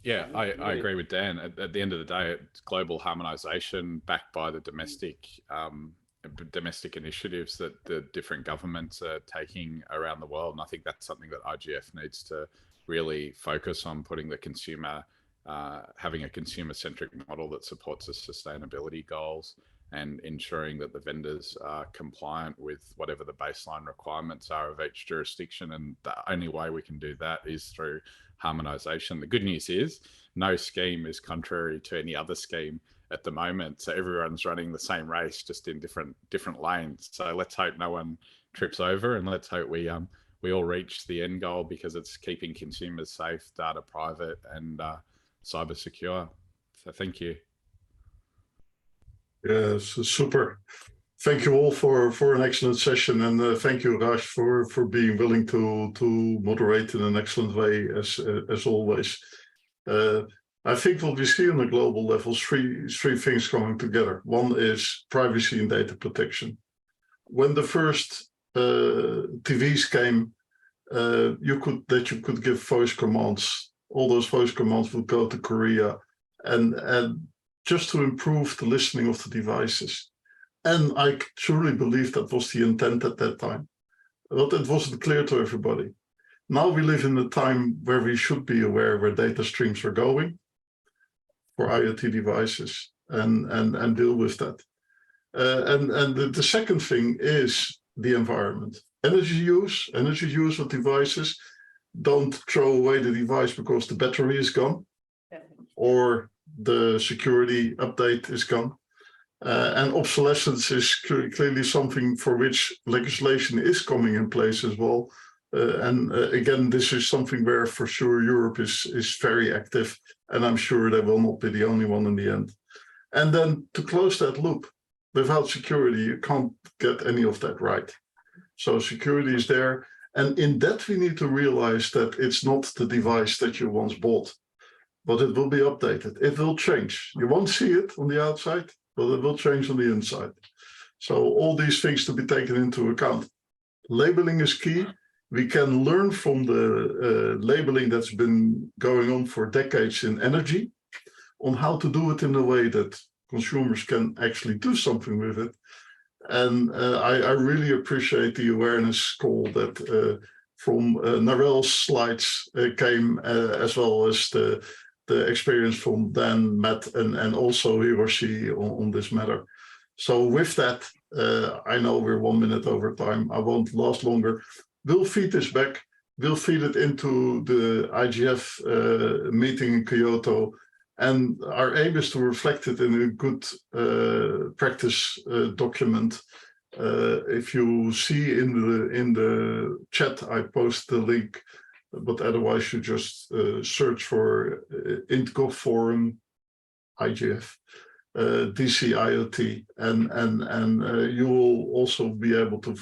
Yeah, I agree with Dan. At the end of the day, it's global harmonization backed by the domestic initiatives that the different governments are taking around the world. And I think that's something that IGF needs to really focus on, putting the consumer, having a consumer-centric model that supports the sustainability goals and ensuring that the vendors are compliant with whatever the baseline requirements are of each jurisdiction. And the only way we can do that is through harmonization. The good news is no scheme is contrary to any other scheme at the moment. So everyone's running the same race, just in different lanes. So let's hope no one trips over, and let's hope we all reach the end goal, because it's keeping consumers safe, data private, and cyber secure. So thank you. Yes, super. Thank you all for an excellent session, and thank you, Raj, for being willing to moderate in an excellent way as always. I think what we see on a global level is three things coming together. One is privacy and data protection. When the first TVs came, you could give voice commands. All those voice commands would go to Korea, and just to improve the listening of the devices. And I truly believe that was the intent at that time, but it wasn't clear to everybody. Now we live in a time where we should be aware where data streams are going for IoT devices and deal with that. And the second thing is the environment. Energy use of devices. Don't throw away the device because the battery is gone, or the security update is gone. And obsolescence is clearly something for which legislation is coming in place as well. Again, this is something where for sure Europe is very active, and I'm sure they will not be the only one in the end. And then to close that loop, without security, you can't get any of that right. So security is there. And in that, we need to realize that it's not the device that you once bought, but it will be updated. It will change. You won't see it on the outside, but it will change on the inside. So all these things to be taken into account. Labeling is key. We can learn from the labeling that's been going on for decades in energy on how to do it in a way that consumers can actually do something with it. And I really appreciate the awareness call that from Narelle's slides came, as well as the experience from Dan, Matt, and also Hiroshi on this matter. So with that, I know we're 1 minute over time. I won't last longer. We'll feed this back. We'll feed it into the IGF meeting in Kyoto. And our aim is to reflect it in a good practice document. If you see in the chat, I post the link, but otherwise you just search for IntGov Forum IGF DC IoT, and you will also be able to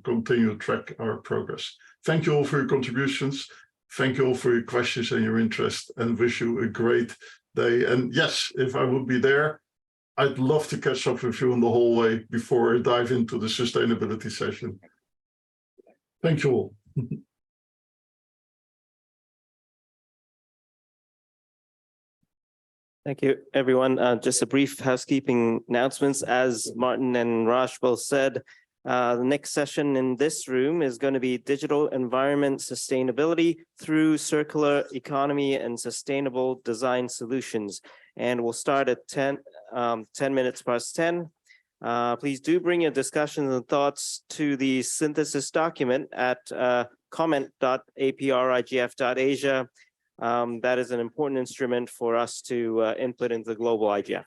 continue to track our progress. Thank you all for your contributions. Thank you all for your questions and your interest, and wish you a great day. And yes, if I would be there, I'd love to catch up with you in the hallway before I dive into the sustainability session. Thank you all. Thank you, everyone. Just a brief housekeeping announcements. As Maarten and Raj both said, the next session in this room is going to be Digital Environment Sustainability through Circular Economy and Sustainable Design Solutions. And we'll start at 10 minutes past 10. Please do bring your discussions and thoughts to the synthesis document at comment.aprigf.asia. That is an important instrument for us to input into the global IGF.